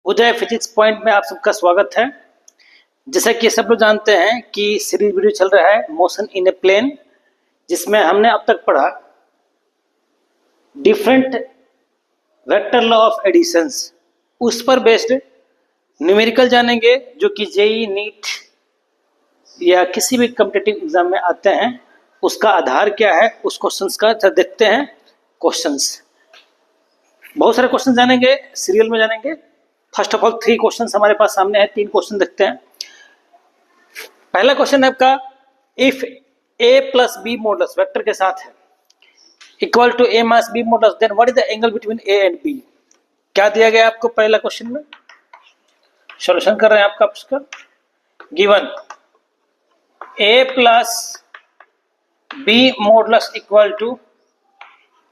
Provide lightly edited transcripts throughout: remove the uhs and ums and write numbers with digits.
उदय physics point में आप सबका स्वागत है। जैसा कि सब लोग जानते हैं कि सीरीज वीडियो चल रहा है मोशन इन ए प्लेन, जिसमें हमने अब तक पढ़ा different vector law of additions. उस पर बेस्ड न्यूमेरिकल जानेंगे जो कि जेई नीट या किसी भी कॉम्पिटिटिव एग्जाम में आते हैं। उसका आधार क्या है, उस क्वेश्चंस का देखते हैं। क्वेश्चंस बहुत सारे क्वेश्चन जानेंगे, सीरियल में जानेंगे। फर्स्ट ऑफ ऑल 3 क्वेश्चंस हमारे पास सामने है। 3 क्वेश्चन देखते हैं। पहला क्वेश्चन है आपका, if a plus b modulus vector के साथ है equal to a minus b modulus, then what is the angle between a and b। क्या दिया गया आपको पहला क्वेश्चन में? सॉल्यूशन कर रहे हैं आपका उसका। Given a plus b modulus equal to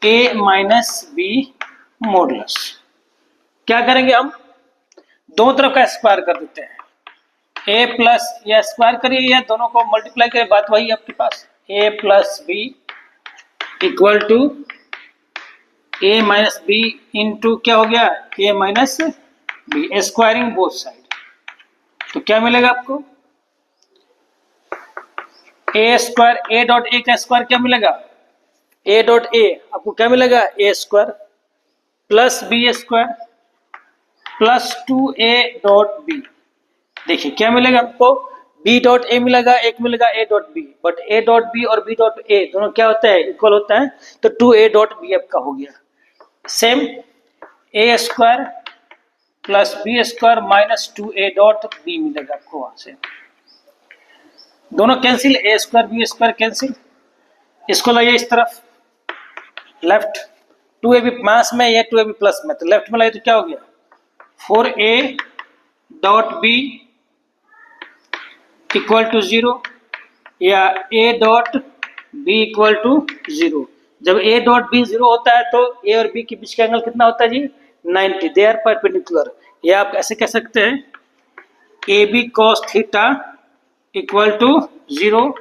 a minus b modulus. क्या करेंगे हम? दोनों तरफ का स्क्वायर कर देते हैं। a प्लस या स्क्वायर करिए या दोनों को मल्टीप्लाई करिए, बात वही आपके पास। a plus B equal to a minus b into क्या हो गया, a minus b, squaring both side. तो क्या मिलेगा आपको? a square, a dot a का स्क्वायर क्या मिलेगा? a डॉट a आपको क्या मिलेगा? a square plus B square plus 2a dot b. देखिए क्या मिलेगा आपको? b डॉट a मिलेगा, एक मिलेगा a dot b, but a dot b और b डॉट a दोनों क्या होता है? इक्वल होता है। तो 2a डॉट b आपका हो गया। Same a square plus b square minus 2a dot b मिलेगा आपको वहां से। दोनों cancel, a square b square cancel. इसको लाइए इस तरफ लेफ्ट, 2ab माइनस में या 2ab प्लस में, तो लेफ्ट में लाइए तो क्या हो गया? 4a dot b equal to 0 या a dot b equal to 0। जब a डॉट b 0 होता है तो a और b के बीच का एंगल कितना होता है जी? 90। They are perpendicular. या आप ऐसे कह सकते हैं ab cos theta equal to 0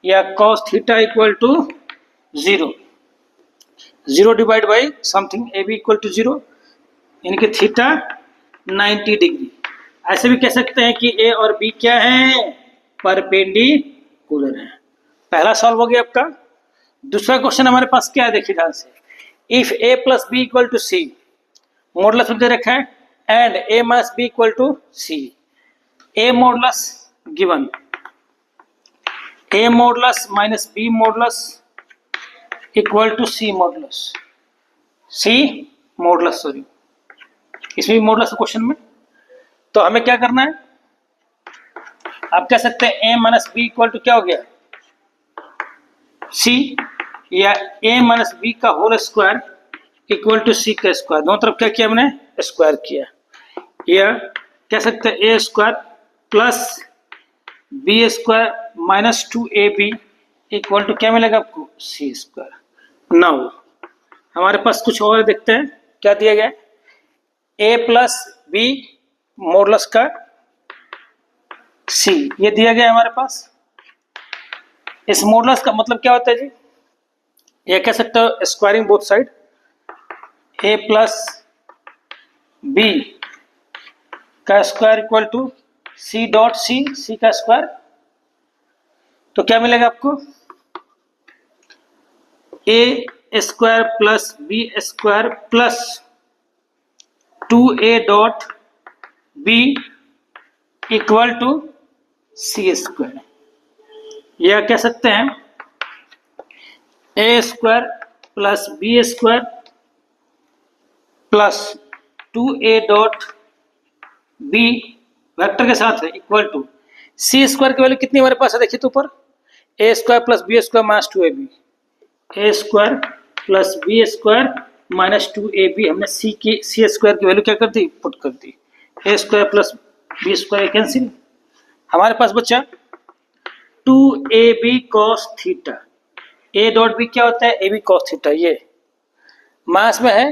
या cos theta equal to 0। 0 divide by something, ab equal to 0 यानी कि थीटा 90 डिग्री। ऐसे भी कह सकते हैं कि a और b क्या है? परपेंडिकुलर है। पहला सॉल्व हो गया आपका। दूसरा क्वेश्चन हमारे पास क्या है, देखिए ध्यान से। If a plus B equal to C, modulus दे रखा है, and a minus B equal to C. a modulus given, a modulus minus b modulus equal to c modulus, c modulus, sorry इसमें भी मॉडुलस क्वेश्चन में। तो हमें क्या करना है? आप कह सकते हैं a minus B equal to क्या हो गया? c, या a माइनस बी का whole square equal to c का स्क्वायर। दोनों तरफ क्या किया हमने? स्क्वायर किया। या कह सकते हैं a square plus b square minus 2ab equal to क्या मिलेगा आपको? c square. नाउ हमारे पास कुछ और देखते हैं क्या दिया गया। a प्लस बी मॉडुलस का c, ये दिया गया हमारे पास। इस मॉडुलस का मतलब क्या होता है जी? ये कह सकते हो squaring both side. a plus B का square equal to c dot c का स्क्वायर। तो क्या मिलेगा आपको? a square plus B square plus 2a dot b equal to c square. या कह सकते हैं a square plus b square plus 2a dot b vector के साथ है इक्वल टू c स्क्वायर की वैल्यू कितनी हमारे पास है? देखिए तो ऊपर a square plus b square minus 2ab, a square plus b square minus 2ab। हमने c स्क्वायर की वैल्यू क्या कर दी? पुट कर दी। a square plus b square cancel. हमारे पास बचा 2ab cos theta. a dot b क्या होता है? ab cos theta. ये मास में है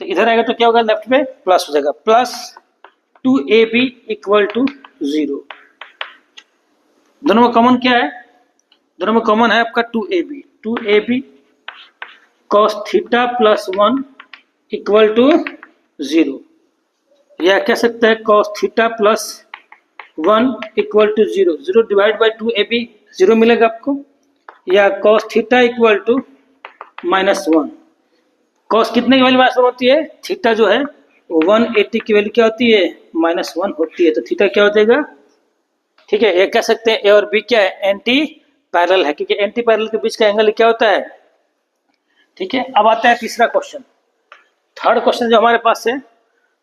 तो इधर आएगा तो क्या होगा? लेफ्ट में प्लस हो जाएगा, प्लस 2ab इक्वल टू 0। दोनों में कॉमन क्या है? दोनों में कॉमन है आपका 2ab cos theta plus 1 equal to 0। या कह सकते हैं cos theta plus 1 equal to 0, 0 divide by 2ab 0 मिलेगा आपको, या cos theta equal to -1। cos कितने की वैल्यू -1 होती है? थीटा जो है 180 की वैल्यू क्या होती है? -1 होती है, तो थीटा क्या हो जाएगा? ठीक है, ये कह सकते हैं ए और बी क्या है? एंटी पैरेलल है, क्योंकि एंटी पैरेलल के बीच का एंगल क्या होता है? ठीक है, अब आता है तीसरा क्वेश्चन। थर्ड क्वेश्चन जो हमारे पास है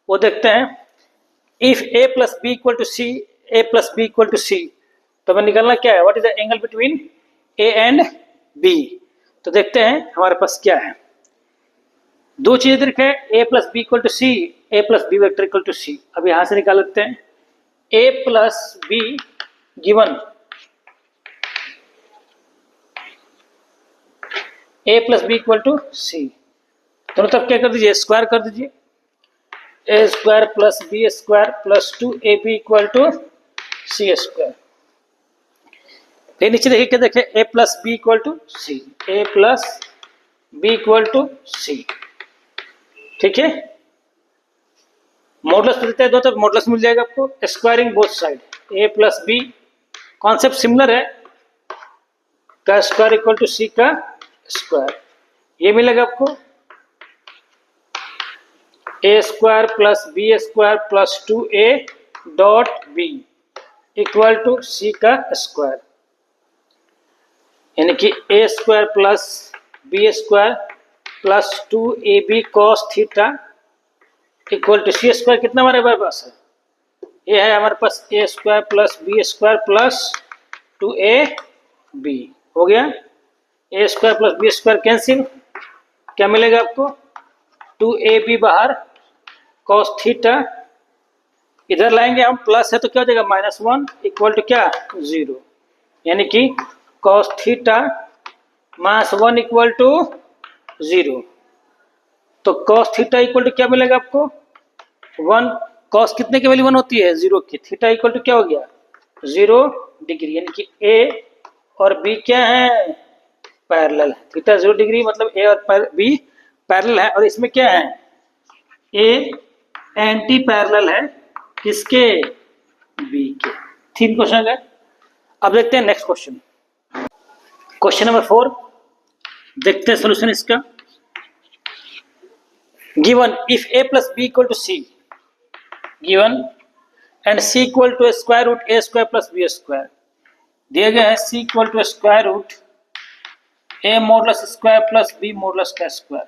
वो देखते हैं। If a plus B equal to C, a plus B equal to C, तो हमें निकालना क्या है? What is the angle between a and b। तो देखते हैं हमारे पास क्या है। दो चीजें दिख रहे हैं, a plus B equal to C, a plus B vector equal to C. अब यहां से निकाल लेते हैं a plus B given a plus B equal to C, दोनों तरफ क्या कर दीजिए? स्क्वायर कर दीजिए। A square plus B square plus 2ab equal to C square. फिर नीचे देखिए क्या देखे? a plus B equal to C, A plus B equal to C. ठीक है, मॉडुलस देते हैं, दो तरफ मॉडुलस मिल जाएगा आपको। Squaring both side, a plus b, concept similar है, का स्क्वायर इक्वल टू सी का स्क्वायर, ये मिलेगा आपको A square plus B square plus 2a dot B equal to C का स्क्वायर, यानी कि A square plus B square plus 2ab cos theta equal to C square. कितना हमारे पास है? ये है हमारे पास A square plus B square plus 2ab हो गया। A square plus B square cancel, क्या मिलेगा आपको? 2ab बाहर, cos थीटा इधर लाएंगे हम, प्लस है तो क्या हो जाएगा? -1 इक्वल टू क्या? 0, यानी कि cos थीटा -1 इक्वल टू 0। तो cos थीटा इक्वल टू क्या मिलेगा आपको? 1। cos कितने की वैल्यू 1 होती है? 0 की। थीटा इक्वल टू क्या हो गया? 0 डिग्री, यानी कि a और b क्या है? पैरेलल है। थीटा 0 डिग्री मतलब a और b पैरेलल है, और इसमें क्या है? a एंटी पैरेलल है किसके? b के। 3 क्वेश्चन है। अब देखते हैं नेक्स्ट क्वेश्चन, क्वेश्चन नंबर 4। देखते हैं सोल्यूशन इसका। Given if a plus B equal to C given and c equal to square root a square plus B square, दिया गया है c equal to square root a modulus square plus b modulus का square,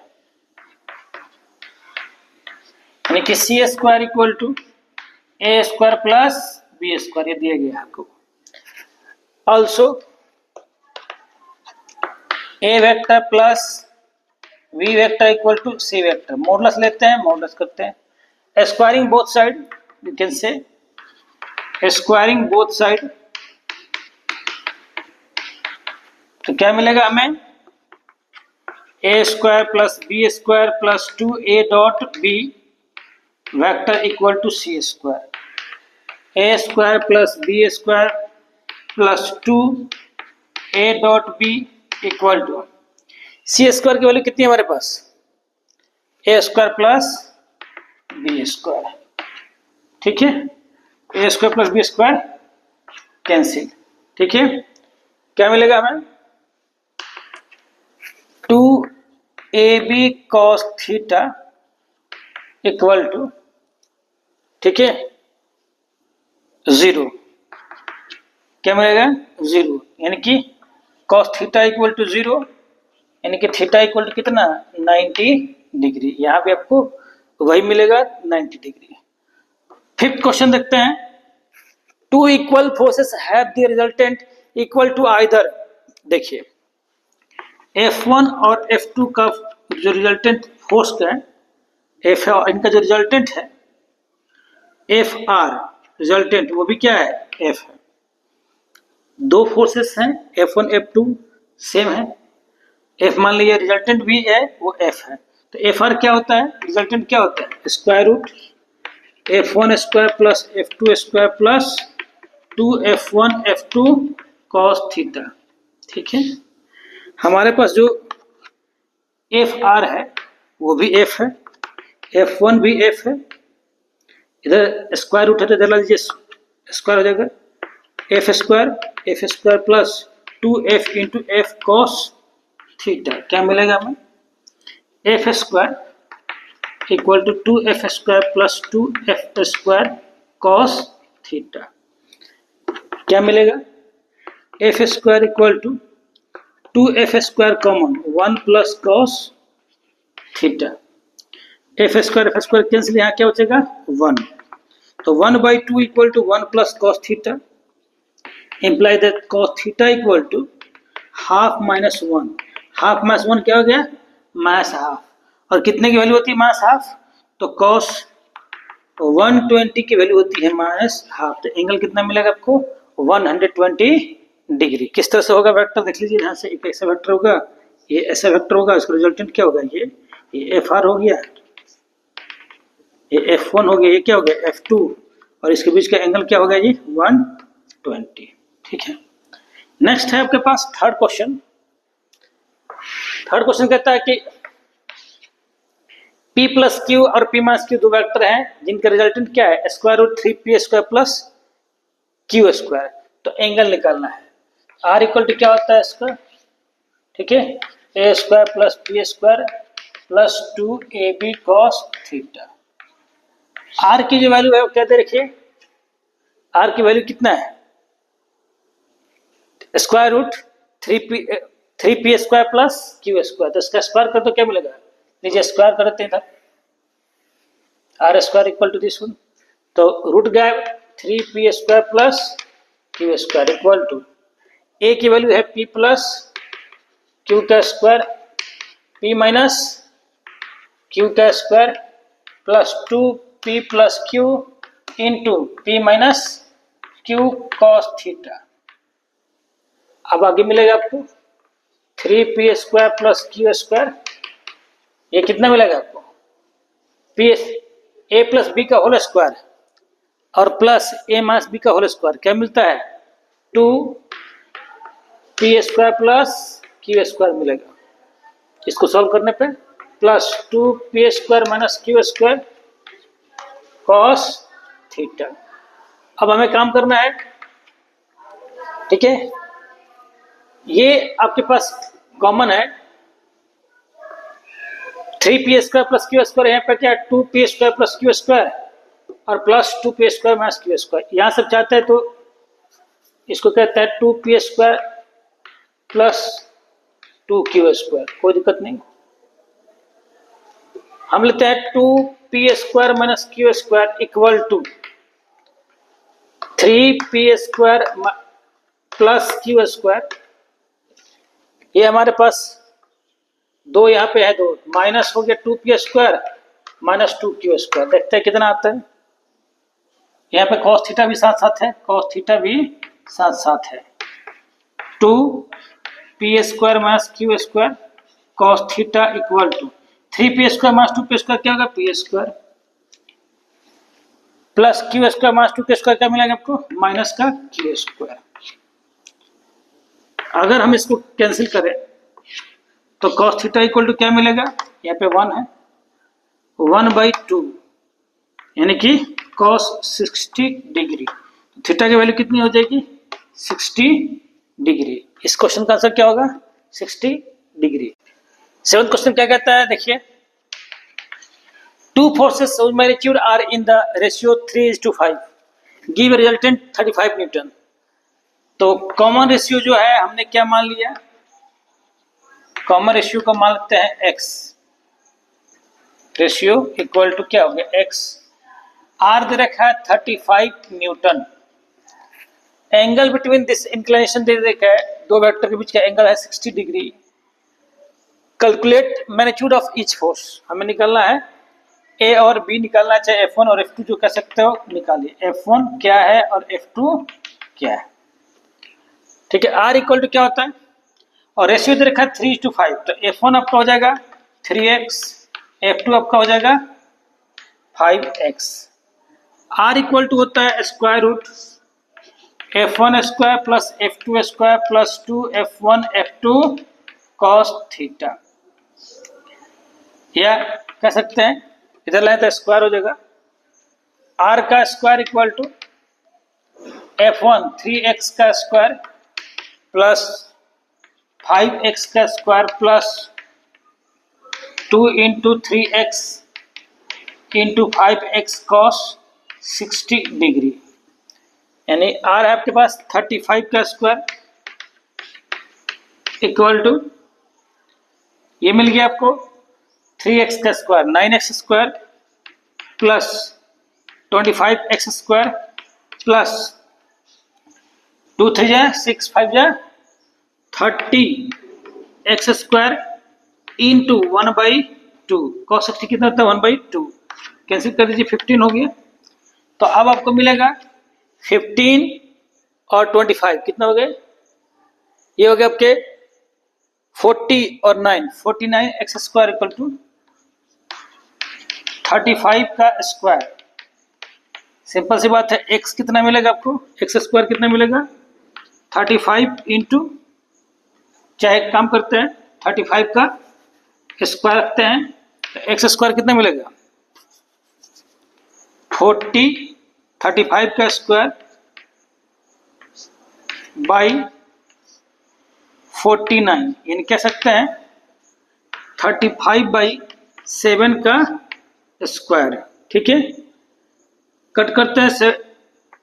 यानी कि C square equal to A square plus B square, ये दिया गया आपको। Also A vector plus V vector equal to C vector, modulus लेते हैं, modulus करते हैं। Squaring both side, you can say squaring both side, तो क्या मिलेगा हमें? A square plus B square plus 2a dot B vector equal to C square, A square plus B square plus 2a dot B equal to C square की value कितनी है हमारे पास? A square plus B square. ठीक है, A square plus B square cancel. ठीक है, क्या मिलेगा हमें? 2ab cos theta equal to, ठीक है, 0। क्या मिलेगा? 0, यानी कि cos थीटा इक्वल टू 0, यानी कि थीटा इक्वल टू कितना? 90 डिग्री। यहां पे आपको वही मिलेगा 90 डिग्री। फिफ्थ क्वेश्चन देखते हैं। Two equal forces have the resultant equal to either, देखिए F1 और F2 का जो रिजल्टेंट फोर्स का है, F इनका जो रिजल्टेंट है FR रिजल्टेंट, वो भी क्या है? F है। दो फोर्सेस हैं F1 F2 सेम है, F मान लीजिए रिजल्टेंट भी है वो F है, तो FR क्या होता है? रिजल्टेंट क्या होता है? Square root F1 square plus F2 square plus 2F1 F2 cos theta. ठीक है, हमारे पास जो FR है वो भी F है, F1 भी F है, इधर स्क्वायर रूट है तो इधर ला दीजिए, स्क्वायर हो जाएगा F square plus 2f into F cos theta. क्या मिलेगा हमें? F square equal to 2f square plus 2f square cos theta. क्या मिलेगा? F square equal to 2f square common 1 plus cos theta. F square cancel, यहाँ क्या बचेगा? 1। तो 1/2 equal to 1 plus cos theta, imply that cos theta equal to half minus 1। Half minus 1 क्या हो गया? Minus half. और कितने की वैल्यू होती है माइनस हाफ? तो कॉस 120 की वैल्यू होती है माइनस हाफ। तो एंगल कितना मिलेगा आपको? 120 डिग्री। किस तरह से होगा वेक्टर देख लीजिए। यहाँ से एक ऐसा वेक्टर होगा, ये ऐसा वेक्टर होगा, इसका रिजल्टेंट क्या होगा? ये एफ आर हो गया, ये F1 हो गया, ये क्या हो गया? F2, और इसके बीच का एंगल क्या हो गया? ये 120। ठीक है। नेक्स्ट है आपके पास थर्ड क्वेश्चन। थर्ड क्वेश्चन कहता है कि P प्लस क्यू और P माइनस क्यू दो वेक्टर हैं जिनका रिजल्टेंट क्या है? Square root 3P square plus Q square. तो एंगल निकालना है। R इक्वल टू क्या होता है इसका? ठीक है, A square plus P square plus 2AB cos theta. R की जो वैल्यू है वो क्या दे रखिए? आर की वैल्यू कितना है? Square root 3P square plus Q square. तो इसका स्क्वायर कर तो क्या मिलेगा? लीजिए स्क्वायर करते हैं, R square equal to this one. तो रूट गया 3P square plus Q square equal to A की वैल्यू है P प्लस क्यू का स्क्वायर, P माइनस क्यू का square plus 2P plus Q into P minus Q cos theta. अब आगे मिलेगा आपको 3P square plus Q square. ये कितना मिलेगा आपको? P ए प्लस बी का होल स्क्वायर और प्लस ए माइनस बी का होल स्क्वायर। क्या मिलता है? 2P square plus Q square मिलेगा। इसको सॉल्व करने पे plus 2P square minus Q square cos theta. अब हमें काम करना है, ठीक है। ये आपके पास कॉमन है 3P square plus Q square, यहाँ पे क्या है 2P square plus Q square और plus 2P square minus Q square. यहाँ सब चाहते हैं तो इसको कहता है 2P square plus 2Q square, कोई दिक्कत नहीं। हम लेते हैं 2P square minus Q square equal to 3P square plus Q square. ये हमारे पास दो यहाँ पे है, दो माइनस हो गया 2P square minus 2Q square. देखते हैं कितना आता है। यहाँ पे कॉस थीटा भी साथ साथ है, कॉस थीटा भी साथ साथ है। 2P square minus Q square cos theta equal to 3P square minus 2P square क्या होगा? P square plus Q square minus 2Q square क्या मिलेगा आपको? माइनस का क्यू स्क्वायर। अगर हम इसको कैंसिल करें तो कॉस थीटा इक्वल टू क्या मिलेगा? यहाँ पे 1 है, 1/2 यानी कि कॉस 60 डिग्री। थीटा की वैल्यू कितनी हो जाएगी? 60 डिग्री। इस क्वेश्चन का आंसर क्या होगा? 60 डिग्री। सेवंथ क्वेश्चन क्या कहता है? देखिए, two forces whose magnitude are in the ratio 3:5 give a resultant 35 Newton. तो कॉमन रेशियो जो है हमने क्या मान लिया? कॉमन रेशियो को मान लेते हैं x। रेशियो इक्वल टू क्या हो गया? x। आर दे रखा है 35 newton. Angle between this inclination दे रखा है, दो वेक्टर के बीच का एंगल है 60 degree. Calculate magnitude of each force. हमें निकालना है ए और बी निकालना है, चाहे F1 और F2 जो कह सकते हो निकालिए। F1 क्या है और F2 क्या है? ठीक है। R इक्वल टू क्या होता है? और रेशियो दे रखा है 3:5। तो F1 आपका हो जाएगा 3x, F2 आपका हो जाएगा 5x। R इक्वल टू होता है square root F1 square plus F2 square plus 2F1 F2 cos theta. या कह सकते हैं इधर लाए तो स्क्वायर हो जाएगा आर का square equal to F1 3x का स्क्वायर प्लस 5x का square plus 2 into 3x into 5x cos 60 degree, यानी आर है आपके पास 35 का स्क्वायर इक्वल टू, ये मिल गया आपको 3x का square 9x square plus 25x square plus 2 3 जा 6 5 जा 30x स्क्वायर इंटू 1/2 कॉस 60 कितना होता है 1/2, कैंसिल कर दीजिए 15 हो गया। तो अब आपको मिलेगा 15 और 25 कितना हो गए, ये हो गया आपके 40 और 9 49x स्क्वायर इक्वल टू 35 का स्क्वायर। सिंपल सी बात है, x कितना मिलेगा आपको, x स्क्वायर कितना मिलेगा 35 इंटू, चाहे काम करते हैं 35 का स्क्वायर रखते हैं तो x स्क्वायर कितना मिलेगा 40 35 का स्क्वायर बाई 49, यानी कह सकते हैं 35/7 का स्क्वायर। ठीक है, कट करते हैं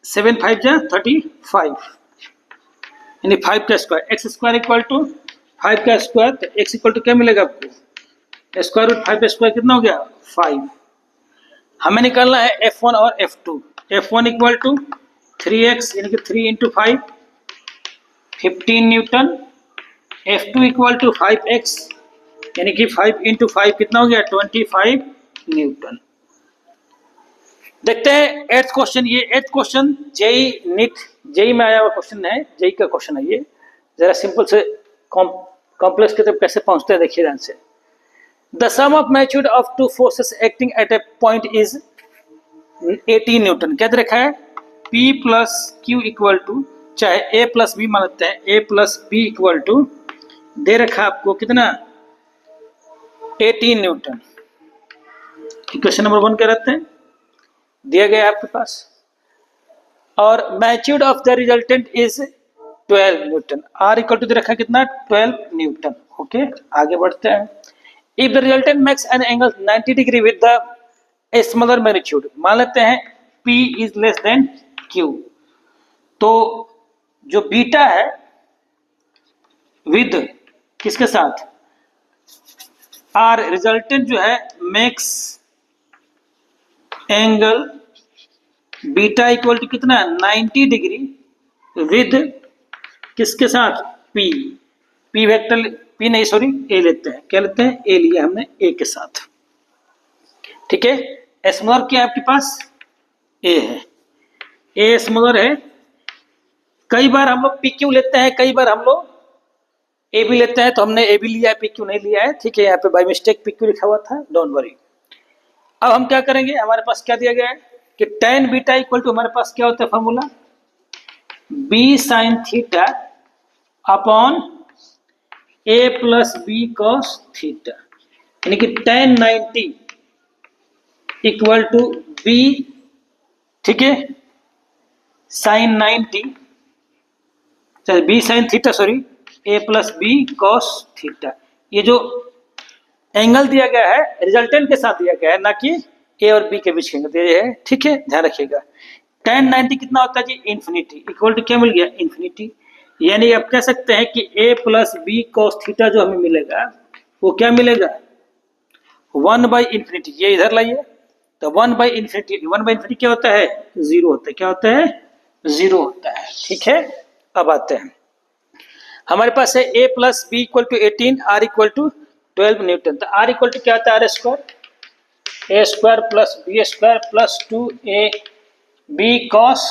7 5 जा 35, यानी 5 का square x square equal to 5 का स्क्वायर, तो x इक्वल टू क्या मिलेगा आपको स्क्वायर रूट 5 का स्क्वायर कितना हो गया 5। हमें निकालना है F1 और F2। F1 equal to 3x यानी कि 3 into 5 15 Newton, F2 equal to 5x यानी कि 5 इंटू 5 कितना हो गया 25 न्यूटन। देखते हैं एट्थ क्वेश्चन, ये eighth question JEE NEET JEE में आया हुआ क्वेश्चन है, जेई का क्वेश्चन है ये। जरा सिंपल से कॉम्प्लेक्स की तरफ कैसे पहुंचते हैं देखिए ध्यान से। The sum of magnitude of two forces acting at a point is 18 newton. क्या दे रखा है P plus Q equal to, चाहे A प्लस बी मानते हैं, A plus B equal to दे रखा आपको कितना 18 न्यूटन। क्वेश्चन नंबर 1 क्या रहते हैं, दिया गया आपके पास, और magnitude of the resultant is 12 newton. R equal to दे रखा है कितना 12 न्यूटन। ओके, आगे बढ़ते हैं। If the resultant makes an angle 90 degree with the smaller magnitude, मान लेते हैं P is less than Q, तो जो बीटा है विद किसके साथ R, रिजल्टेंट जो है makes angle beta equal to कितना 90 डिग्री विद किसके साथ P, P वेक्टर P नहीं सॉरी A लेते हैं, क्या लेते हैं A लिया हमने A के साथ। ठीक है, स्मॉलर क्या है आपके पास A है, A स्मॉलर है। कई बार हम लोग PQ लेते हैं, कई बार हम लोग A भी लेते हैं, तो हमने A भी लिया है PQ नहीं लिया है। ठीक है, यहाँ पे बाय मिस्टेक PQ लिखा हुआ था, डोंट वरी। अब हम क्या करेंगे, हमारे पास क्या दिया गया है कि tan बीटा इक्वल टू हमारे पास क्या होता है formula B sin theta upon A plus B cos theta, यानी कि tan 90 इक्वल टू B, ठीक है, sin 90 चल B sin theta sorry A plus B cos theta. ये जो एंगल दिया गया है रिजल्टेंट के साथ दिया गया है, ना कि A और B के बीच का एंगल दिया है। ठीक है, ध्यान रखिएगा। tan 90 कितना होता है जी इन्फिनिटी, इक्वल टू क्या मिल गया इन्फिनिटी, यानी आप कह सकते हैं कि A plus B cos theta जो हमें मिलेगा वो क्या मिलेगा 1/∞। ये इधर लाइए, तो 1/∞, क्या होता है 0 होता है, क्या होता है 0 होता है। ठीक है, अब आते हैं हमारे पास है A plus B equal to 18, R equal to 12 newton. तो R इक्वल टू क्या आता है R square, A square plus B square plus 2AB cos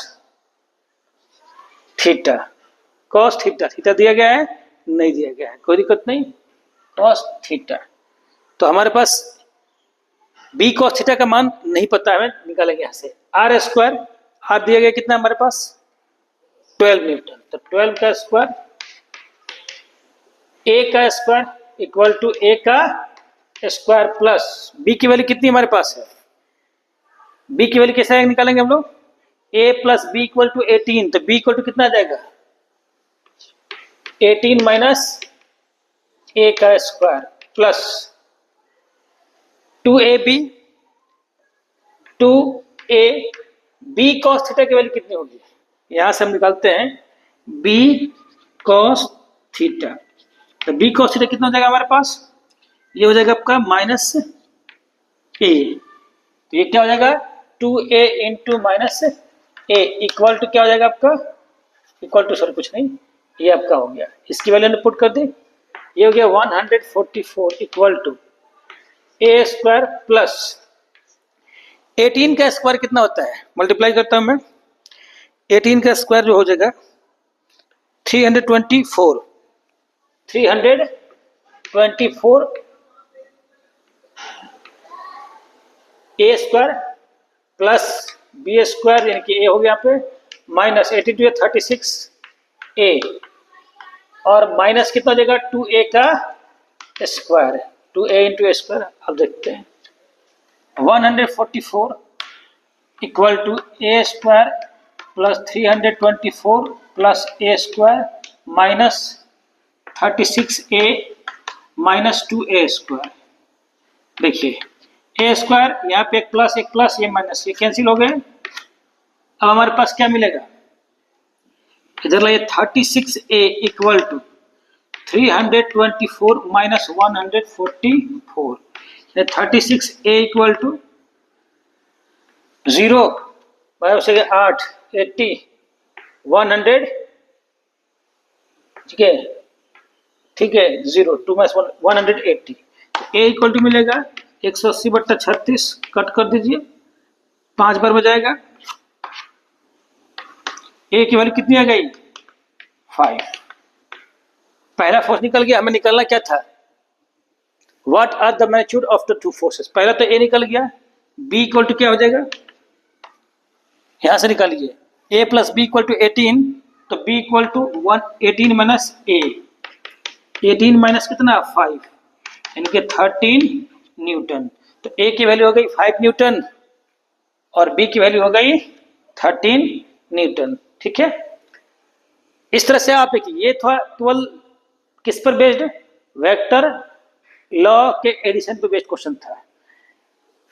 theta. Cos theta, theta दिया गया है नहीं दिया गया है, कोई दिक्कत नहीं, कॉस थीटा। तो हमारे पास B कॉस थीटा का मान नहीं पता है, निकालेंगे यहाँ से। R स्क्वायर, R दिया गया कितना हमारे पास 12 न्यूटन, तो 12 का स्क्वायर, A का स्क्वायर इक्वल टू A का स्क्वायर प्लस B की वैल्यू कितनी हमारे पास है बी की वैल्यू कैसे निकालेंगे हम लोग, a plus B equal to 18, तो b इक्वल टू कितना आ जाएगा 18 माइनस a का square plus 2ab 2a b cos theta की वैल्यू कितनी होगी, यहां से हम निकालते हैं b cos थीटा, तो b cos थीटा कितना हो जाएगा हमारे पास, ये हो जाएगा आपका माइनस a, तो ये क्या हो जाएगा 2a into minus a equal to क्या हो जाएगा आपका, इक्वल टू सॉरी कुछ नहीं, ये आपका हो गया, इसकी वैल्यू ने पुट कर दी, ये हो गया 144 equal to a square plus 18 का स्क्वायर कितना होता है, मल्टीप्लाई करता हूं मैं, 18 का स्क्वायर जो हो जाएगा 324 a square plus B square यानी कि a हो गया यहाँ पे माइनस 82 36 a और माइनस कितना हो जाएगा 2a का स्क्वायर, 2a इंटू स्क्वायर, अब देखते हैं 144 equal to a square plus 324 plus a square minus 36a minus 2a square, देखिए a स्क्वायर यहाँ पे एक प्लस ये माइनस, ये कैंसिल हो गए, अब हमारे पास क्या मिलेगा, इधर लाइए 36a equal to 324 minus 144, 36a equal to 0 बारह से 8 80 100, ठीक है 0 2 माइनस 180, a इक्वल टू मिलेगा 180/36, कट कर दीजिए 5 बार बजाएगा, a की वैल्यू कितनी आ गई 5, पहला फोर्स निकल गया, हमें निकलना क्या था, what are the magnitude of the two forces, पहला तो a निकल गया, b इक्वल टू क्या हो जाएगा, यहां से निकालिए a plus B equal to 18, तो b equal to 18 minus a, 18 minus कितना 5 यानी कि 13 न्यूटन, तो a की वैल्यू हो गई 5 न्यूटन और b की वैल्यू हो गई 13 न्यूटन, ठीक है। इस तरह से आप देखिए ये था केवल किस पर बेस्ड, वेक्टर लॉ के एडिशन पर बेस्ड क्वेश्चन था,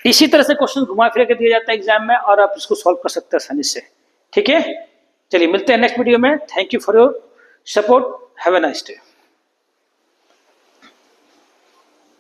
इसी तरह से क्वेश्चन घुमा फिरा के दिया जाता है एग्जाम में और आप इसको सॉल्व कर सकते हैं आसानी से, ठीक है। चलिए मिलते हैं नेक्स्ट वीडियो में, thank you for your support, have a nice day.